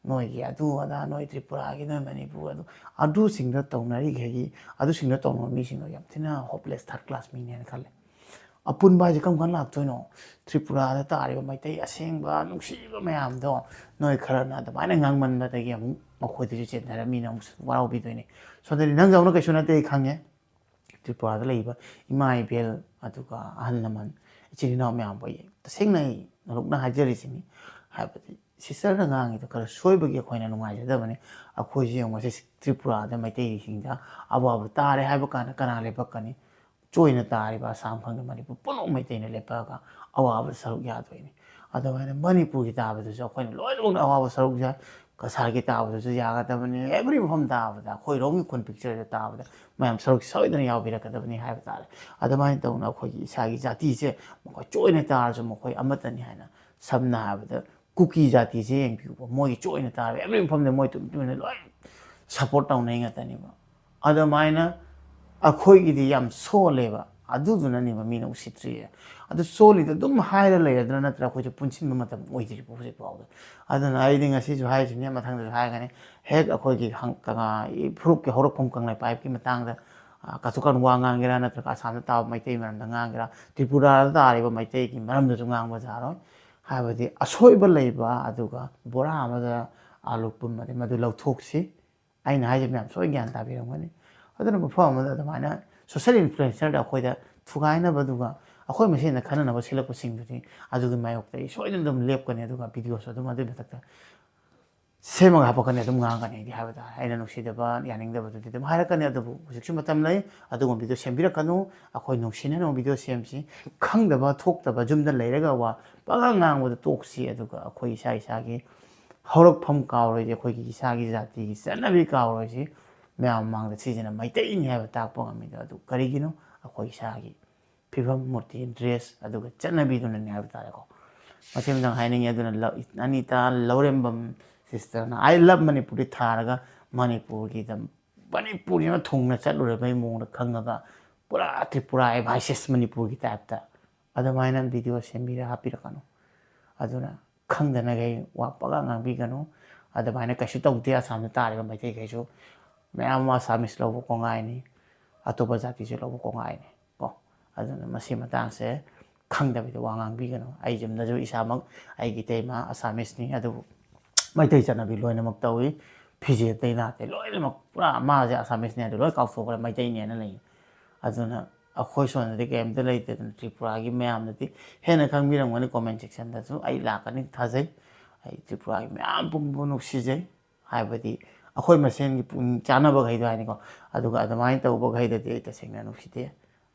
B: ꯅꯣꯏꯒꯤ ꯑꯗꯨ ꯑꯗꯥ ꯅꯣꯏ ꯇ꯭ꯔꯤꯄꯨꯔꯥꯒꯤ ꯅꯣꯏ ꯃꯅꯤꯄꯨꯔ ꯑꯗꯨꯁꯤꯡꯗ ꯇꯧꯅꯔꯤꯈꯩꯒꯤ ꯑꯗꯨꯁꯤꯡꯗ ꯇꯧꯅꯕ ꯃꯤꯁꯤꯡꯗꯣ ꯌꯥꯝ ꯊꯤꯅ ꯍꯣꯞꯂꯦꯁ ꯊꯥꯔꯠ ꯀ꯭ꯂꯥꯁ ꯃꯤꯅꯦ ꯍꯥꯏꯅ ꯈꯜꯂꯦ ꯑꯄꯨꯟꯕ ꯍꯥꯏꯁꯦ ꯀꯔꯝ ꯀꯥꯟ ꯂꯥꯛꯇꯣꯏꯅꯣ ꯇ꯭ꯔꯤꯄꯨꯔꯥꯗ ꯇꯥꯔꯤꯕ ꯃꯩꯇꯩ ꯑꯁꯦꯡꯕ ꯅꯨꯡꯁꯤꯕ ꯃꯌꯥꯝꯗꯣ ꯅꯣꯏ ꯈꯔꯅ ꯑꯗꯨꯃꯥꯏꯅ ꯉꯥꯡꯃꯟꯕꯗꯒꯤ ꯑꯃꯨꯛ ꯃꯈꯣꯏꯗꯁꯨ ꯆꯦꯟꯊꯔꯃꯤꯅ ꯑꯃꯨꯛ ꯋꯥꯔꯧꯕꯤꯗꯣꯏꯅꯤ ꯁꯣꯝꯗꯗꯤ ꯅꯪꯗꯧꯅ ꯀꯩꯁꯨ ꯅꯠꯇꯦ ꯑꯩ ꯈꯪꯉꯦ ꯇ꯭ꯔꯤꯄꯨꯔꯥꯗ ꯂꯩꯕ ꯏꯃꯥ ꯏꯕꯦꯜ ꯑꯗꯨꯒ ꯑꯍꯜ ꯂꯃꯟ ꯏꯆꯤꯜ ꯏꯅꯥꯎ ꯃꯌꯥꯝꯕꯨ ꯇꯁꯦꯡꯅ ꯑꯩ ꯅꯣꯂꯨꯛꯅ ꯍꯥꯏꯖꯔꯤꯁꯤꯅꯤ ꯍꯥꯏꯕꯗꯤ ꯁꯤꯁꯇꯔꯅ ꯉꯥꯡꯉꯤꯗꯣ ꯈꯔ ꯁꯣꯏꯕꯒꯤ ꯑꯩꯈꯣꯏꯅ ꯅꯨꯡꯉꯥꯏꯖꯗꯕꯅꯤ ꯑꯩꯈꯣꯏꯁꯦ ꯌꯦꯡꯉꯨ ꯉꯁꯤ ꯇ꯭ꯔꯤꯄꯨꯔꯥꯗ ꯃꯩꯇꯩꯁꯤꯡꯗ ꯑꯋꯥꯕ ꯇꯥꯔꯦ ꯍꯥꯏꯕ ꯀꯥꯟꯗ ꯀꯅꯥ ꯂꯦꯞꯄꯛꯀꯅꯤ ꯆꯣꯏꯅ ꯇꯥꯔꯤꯕ ꯑꯁꯥꯝ ꯈꯪꯗꯦ ꯃꯅꯤꯄꯨꯔ ꯄꯨꯝꯅꯃꯛ ꯃꯩꯇꯩꯅ ꯂꯦꯞꯄꯛꯑꯒ ꯑꯋꯥꯕ ꯁꯔꯨꯛ ꯌꯥꯗꯣꯏꯅꯤ ꯑꯗꯨꯃꯥꯏꯅ ꯃꯅꯤꯄꯨꯔꯒꯤ ꯇꯥꯕꯗꯁꯨ ꯑꯩꯈꯣꯏꯅ ꯂꯣꯏꯅꯃꯛ ꯑꯋꯥꯕ ꯁꯔꯨꯛ ꯌꯥꯏ ꯀꯁꯥꯔꯒꯤ ꯇꯥꯕꯗꯁꯨ ꯌꯥꯒꯗꯕꯅꯤ ꯑꯦꯕ꯭ꯔꯤ ꯃꯐꯝ ꯇꯥꯕꯗ ꯑꯩꯈꯣꯏꯔꯣꯝꯒꯤ ꯈꯨꯟ ꯄꯤꯛꯆꯔꯗ ꯇꯥꯕꯗ ꯃꯌꯥꯝ ꯁꯔꯨꯛ ꯁꯣꯏꯗꯅ ꯌꯥꯎꯕꯤꯔꯛꯀꯗꯕꯅꯤ ꯍꯥꯏꯕ ꯇꯥꯔꯦ ꯑꯗꯨꯃꯥꯏꯅ ꯇꯧꯅ ꯑꯩꯈꯣꯏꯒꯤ ꯏꯁꯥꯒꯤ ꯖꯥꯇꯤꯁꯦ ꯃꯈꯣꯏ ꯆꯣꯏꯅ ꯇꯥꯔꯁꯨ ꯃꯈꯣꯏ ꯑꯃꯠꯇꯅꯤ ꯍꯥꯏꯅ ꯁꯝꯅ ꯍꯥꯏꯔꯕꯗ ꯀꯨꯀꯤ ꯖꯥꯇꯤꯁꯦ ꯌꯦꯡꯕꯤꯌꯨꯕ ꯃꯣꯏꯒꯤ ꯆꯣꯏꯅ ꯇꯥꯔꯕ ꯑꯦꯕ꯭ꯔꯤ ꯃꯐꯝꯗ ꯃꯣꯏ ꯇꯨꯃꯤꯟꯅ ꯂꯣꯏ ꯁꯞꯄꯣꯔꯠ ꯇꯧꯅꯩ ꯉꯥꯛꯇꯅꯦꯕ ꯑꯗꯨꯃꯥꯏꯅ ꯑꯩꯈꯣꯏꯒꯤꯗꯤ ꯌꯥꯝ ꯁꯣꯜꯂꯦꯕ ꯑꯗꯨꯗꯨꯅꯅꯦꯕ ꯃꯤꯅ ꯎꯁꯤꯠꯇ꯭ꯔꯤꯁꯦ ꯑꯗꯨ ꯁꯣꯜꯂꯤꯗꯣ ꯑꯗꯨꯝ ꯍꯥꯏꯔ ꯂꯩꯔꯗ꯭ꯔꯥ ꯅꯠꯇ꯭ꯔꯒ ꯑꯩꯈꯣꯏꯁꯨ ꯄꯨꯟꯁꯤꯟꯕ ꯃꯇꯝ ꯑꯣꯏꯗ꯭ꯔꯤꯕ ꯍꯧꯖꯤꯛ ꯐꯥꯎꯕꯗ ꯑꯗꯨꯅ ꯑꯩꯗꯤ ꯉꯁꯤꯁꯨ ꯍꯥꯏꯔꯤꯁꯤꯅꯦ ꯃꯊꯪꯗꯁꯨ ꯍꯥꯏꯒꯅꯤ ꯍꯦꯛ ꯑꯩꯈꯣꯏꯒꯤ ꯐꯨꯔꯨꯞꯀꯤ ꯍꯧꯔꯛꯐꯝ ꯀꯪꯂꯩ ꯄꯥꯏꯞꯀꯤ ꯃꯇꯥꯡꯗ ꯀꯥꯇꯨ ꯀꯥꯔꯟ ꯋꯥ ꯉꯥꯡꯒꯦꯔꯥ ꯅꯠꯇ꯭ꯔꯒ ꯑꯁꯥꯝꯗ ꯇꯥꯕ ꯃꯩꯇꯩ ꯃꯔꯝꯗ ꯉꯥꯡꯒꯦꯔꯥ ꯇ꯭ꯔꯤꯄꯨꯔꯥꯗ ꯇꯥꯔꯤꯕ ꯃꯩꯇꯩꯒꯤ ꯃꯔꯝꯗꯁꯨ ꯉꯥꯡꯕ ꯌꯥꯔꯣꯏ ꯍꯥꯏꯕꯗꯤ ꯑꯁꯣꯏꯕ ꯂꯩꯕ ꯑꯗꯨꯒ ꯕꯣꯔꯥ ꯑꯃꯗ ꯑꯥꯂꯨ ꯄꯨꯝꯕꯗꯤ ꯃꯗꯨ ꯂꯧꯊꯣꯛꯁꯤ ꯑꯩꯅ ꯍꯥꯏꯁꯦ ꯃꯌꯥꯝ ꯁꯣꯏ ꯒ꯭ꯌꯥꯟ ꯇꯥꯕꯤꯔꯝꯒꯅꯤ ꯑꯗꯨꯅ ꯃꯐꯝ ꯑꯃꯗ ꯑꯗꯨꯃꯥꯏꯅ ꯁꯣꯁꯦꯜ ꯏꯟꯐ꯭ꯂꯨꯌꯦꯟꯁꯔꯗ ꯑꯩꯈꯣꯏꯗ ꯊꯨꯒꯥꯏꯅꯕꯗꯨꯒ ꯑꯩꯈꯣꯏ ꯃꯁꯦꯟꯗ ꯈꯟꯅꯅꯕ ꯁꯤꯜꯂꯛꯄꯁꯤꯡꯗꯨꯗꯤ ꯑꯗꯨꯒꯤ ꯃꯥꯌꯣꯛꯇ ꯑꯩ ꯁꯣꯏꯗꯅ ꯑꯗꯨꯝ ꯂꯦꯞꯀꯅꯤ ꯑꯗꯨꯒ ꯚꯤꯗꯤꯑꯣꯁꯨ ꯑꯗꯨꯝ ꯑꯗꯨꯒꯤ ꯃꯊꯛꯇ ꯁꯦꯝꯃꯒ ꯍꯥꯞꯄꯛꯀꯅꯤ ꯑꯗꯨꯝ ꯉꯥꯡꯒꯅꯤ ꯑꯩꯗꯤ ꯍꯥꯏꯕ ꯇꯥꯔꯦ ꯑꯩꯅ ꯅꯨꯡꯁꯤꯗꯕ ꯌꯥꯅꯤꯡꯗꯕꯗꯨꯗꯤ ꯑꯗꯨꯝ ꯍꯥꯏꯔꯛꯀꯅꯤ ꯑꯗꯨꯕꯨ ꯍꯧꯖꯤꯛꯁꯨ ꯃꯇꯝ ꯂꯩ ꯑꯗꯨꯒꯨꯝꯕ ꯚꯤꯗꯤꯑꯣ ꯁꯦꯝꯕꯤꯔꯛꯀꯅꯨ ꯑꯩꯈꯣই ꯅꯨꯡꯁꯤꯅꯅꯕ ꯚꯤꯗꯤꯑꯣ ꯁꯦꯝꯁꯤ ꯈꯪꯗꯕ ꯊꯣꯛꯇꯕ ꯌꯨꯝꯗ ꯂꯩꯔꯒ ꯋꯥ ꯄꯉꯥꯡ ꯉꯥꯡꯕꯗ ꯇꯣꯛꯁꯤ ꯑꯗꯨꯒ ꯑꯩꯈꯣꯏ ꯏꯁꯥ ꯏꯁꯥꯒꯤ ꯍꯧꯔꯛꯐꯝ ꯀꯥꯎꯔꯣꯏꯁꯤ ꯑꯩꯈꯣꯏꯒꯤ ꯏꯁꯥꯒꯤ ꯖꯥꯇꯤꯒꯤ ꯆꯠꯅꯕꯤ ꯀꯥꯎꯔꯣꯏꯁꯤ ꯃꯌꯥꯝ ꯃꯃꯥꯡꯗ ꯁꯤꯁꯤꯅ ꯃꯩꯇꯩꯅꯤ ꯍꯥꯏꯕ ꯇꯥꯛꯄ ꯉꯝꯃꯤꯗꯣ ꯑꯗꯨ ꯀꯔꯤꯒꯤꯅꯣ ꯑꯩꯈꯣꯏ ꯏꯁꯥꯒꯤ ꯐꯤꯕꯝ ꯃꯨꯔꯇꯤ ꯗ꯭ꯔꯦꯁ ꯑꯗꯨꯒ ꯆꯠꯅꯕꯤꯗꯨꯅꯅꯤ ꯍꯥꯏꯕ ꯇꯥꯔꯦꯀꯣ ꯃꯁꯤ ꯑꯃꯇꯪ ꯍꯥꯏꯅꯤꯡꯉꯤ ꯑꯗꯨꯅ ꯑꯅꯤꯇꯥ ꯂꯧꯔꯦꯝꯕꯝ ꯁꯤꯁꯇꯔꯅ ꯑꯥꯏ ꯂꯞ ꯃꯅꯤꯄꯨꯔꯤ ꯊꯥꯔꯒ ꯃꯅꯤꯄꯨꯔꯒꯤꯗ ꯃꯅꯤꯄꯨꯔꯁꯤꯅ ꯊꯨꯡꯅ ꯆꯠꯂꯨꯔꯕꯩ ꯃꯑꯣꯡꯗ ꯈꯪꯉꯒ ꯄꯨꯔꯥ ꯇ꯭ꯔꯤꯄꯨꯔꯥ ꯚꯥꯏꯁꯦꯁ ꯃꯅꯤꯄꯨꯔꯒꯤ ꯇꯥꯏꯞꯇ ꯑꯗꯨꯃꯥꯏꯅ ꯚꯤꯗꯤꯑꯣ ꯁꯦꯝꯕꯤꯔ ꯍꯥꯞꯄꯤꯔꯛꯀꯅꯨ ꯑꯗꯨꯅ ꯈꯪꯗꯅꯈꯩ ꯋꯥ ꯄꯉꯥꯡ ꯉꯥꯡꯕꯤꯒꯅꯨ ꯑꯗꯨꯃꯥꯏꯅ ꯀꯩꯁꯨ ꯇꯧꯗꯦ ꯑꯁꯥꯝꯗ ꯇꯥꯔꯤꯕ ꯃꯩꯇꯩꯈꯩꯁꯨ ꯃꯌꯥꯝ ꯑꯃ ꯑꯁꯥꯃꯤꯁ ꯂꯧꯕ ꯀꯣꯡꯒꯥꯏꯅꯤ ꯑꯇꯣꯞꯄ ꯖꯥꯇꯤꯁꯨ ꯂꯧꯕ ꯀꯣꯡꯒꯥꯏꯅꯤ ꯀꯣ ꯑꯗꯨꯅ ꯃꯁꯤ ꯃꯇꯥꯡꯁꯦ ꯈꯪꯗꯕꯤꯗ ꯋꯥ ꯉꯥꯡꯕꯤꯒꯅꯨ ꯑꯩ ꯌꯨꯝꯗꯁꯨ ꯏꯁꯥꯃꯛ ꯑꯩꯒꯤ ꯏꯇꯩꯃ ꯑꯁꯥꯃꯤꯁꯅꯤ ꯑꯗꯨꯕꯨ ꯃꯩꯇꯩ ꯆꯠꯅꯕꯤ ꯂꯣꯏꯅꯃꯛ ꯇꯧꯏ ꯐꯤꯖꯦꯠꯇꯩ ꯅꯥꯇꯩ ꯂꯣꯏꯅꯃꯛ ꯄꯨꯔꯥ ꯃꯥꯁꯦ ꯑꯁꯥꯃꯤꯁꯅꯤ ꯍꯥꯏꯗꯣ ꯂꯣꯏ ꯀꯥꯎꯊꯣꯛꯈ꯭ꯔꯦ ꯃꯩꯇꯩꯅꯦꯅ ꯂꯩ ꯑꯗꯨꯅ ꯑꯩꯈꯣꯏ ꯁꯣꯝꯗꯗꯤ ꯀꯩꯝꯇ ꯂꯩꯇꯦ ꯑꯗꯨꯅ ꯇ꯭ꯔꯤꯄꯨꯔꯥꯒꯤ ꯃꯌꯥꯝꯗꯗꯤ ꯍꯦꯟꯅ ꯈꯪꯕꯤꯔꯝꯒꯅꯤ ꯀꯣꯃꯦꯟ ꯁꯦꯛꯁꯟꯗꯁꯨ ꯑꯩ ꯂꯥꯛꯀꯅꯤ ꯊꯥꯖꯩ ꯑꯩ ꯇ꯭ꯔꯤꯄꯨꯔꯥꯒꯤ ꯃꯌꯥꯝ ꯄꯨꯝꯕ ꯅꯨꯡꯁꯤꯖꯩ ꯍꯥꯏꯕꯗꯤ ꯑꯩꯈꯣꯏ ꯃꯁꯦꯟꯒꯤ ꯄꯨꯛꯅꯤꯡ ꯆꯥꯟꯅꯕꯈꯩꯗꯣ ꯍꯥꯏꯅꯤꯀꯣ ꯑꯗꯨꯒ ꯑꯗꯨꯃꯥꯏꯅ ꯇꯧꯕꯈꯩꯗꯗꯤ ꯑꯩ ꯇꯁꯦꯡꯅ ꯅꯨꯡꯁꯤꯗꯦ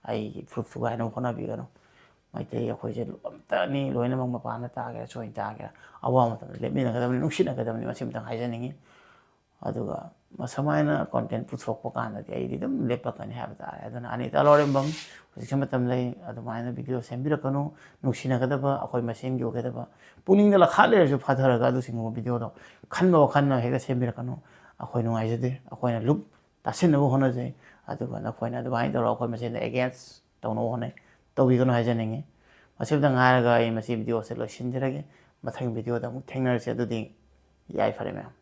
B: ꯑꯩꯒꯤ ꯐꯨꯔꯨꯞ ꯊꯨꯒꯥꯏꯅꯕ ꯍꯣꯠꯅꯕꯤꯒꯅꯨ ꯃꯩꯇꯩ ꯑꯩꯈꯣꯏꯁꯦ ꯑꯝꯇꯅꯤ ꯂꯣꯏꯅꯃꯛ ꯃꯄꯥꯟꯗ ꯇꯥꯒꯦꯔꯥ ꯁꯣꯏꯅ ꯇꯥꯒꯦꯔꯥ ꯑꯋꯥꯕ ꯃꯇꯝꯗ ꯂꯦꯞꯃꯤꯟꯅꯒꯗꯕꯅꯤ ꯅꯨꯡꯁꯤꯅꯒꯗꯕꯅꯤ ꯃꯁꯤ ꯑꯃꯇꯪ ꯍꯥꯏꯖꯅꯤꯡꯉꯤ ꯑꯗꯨꯒ ꯃꯁꯨꯃꯥꯏꯅ ꯀꯣꯟꯇꯦꯟ ꯄꯨꯊꯣꯛꯄ ꯀꯥꯟꯗꯗꯤ ꯑꯩꯗꯤ ꯑꯗꯨꯝ ꯂꯦꯞꯄꯛꯀꯅꯤ ꯍꯥꯏꯕ ꯇꯥꯔꯦ ꯑꯗꯨꯅ ꯑꯅꯤꯇꯥ ꯂꯧꯔꯦꯝꯕꯝ ꯍꯧꯖꯤꯛꯁꯨ ꯃꯇꯝ ꯂꯩ ꯑꯗꯨꯃꯥꯏꯅ ꯚꯤꯗꯤꯑꯣ ꯁꯦꯝꯕꯤꯔꯛꯀꯅꯨ ꯅꯨꯡꯁꯤꯅꯒꯗꯕ ꯑꯩꯈꯣꯏ ꯃꯁꯦꯟꯒꯤ ꯑꯣꯏꯒꯗꯕ ꯄꯨꯛꯅꯤꯡꯗ ꯂꯈꯥ ꯂꯩꯔꯁꯨ ꯐꯥꯊꯔꯒ ꯑꯗꯨꯁꯤꯡꯒꯨꯝꯕ ꯚꯤꯗꯤꯑꯣꯗꯣ ꯈꯟꯕ ꯋꯥꯈꯜꯅ ꯍꯦꯛꯇ ꯁꯦꯝꯕꯤꯔꯛꯀꯅꯨ ꯑꯩꯈꯣꯏ ꯅꯨꯡꯉꯥꯏꯖꯗꯦ ꯑꯩꯈꯣꯏꯅ ꯂꯨꯞ ꯇꯥꯁꯤꯟꯅꯕ ꯍꯣꯠꯅꯖꯩ ꯑꯗꯨꯒ ꯅꯈꯣꯏꯅ ꯑꯗꯨꯃꯥꯏꯅ ꯇꯧꯔꯒ ꯑꯩꯈꯣꯏ ꯃꯁꯦꯟꯗ ꯑꯦꯒꯦꯟꯁ ꯇꯧꯅꯕ ꯍꯣꯠꯅꯩ ꯇꯧꯕꯤꯒꯅꯨ ꯍꯥꯏꯖꯅꯤꯡꯉꯤ ꯃꯁꯤꯃꯇꯪ ꯍꯥꯏꯔꯒ ꯑꯩ ꯃꯁꯤ ꯚꯤꯗꯤꯑꯣꯁꯦ ꯂꯣꯏꯁꯤꯟꯖꯔꯒꯦ ꯃꯊꯪ ꯚꯤꯗꯤꯑꯣꯗ ꯑꯃꯨꯛ ꯊꯦꯡꯅꯔꯁꯤ ꯑꯗꯨꯗꯤ ꯌꯥꯏꯐꯔꯦ ꯃꯌꯥꯝ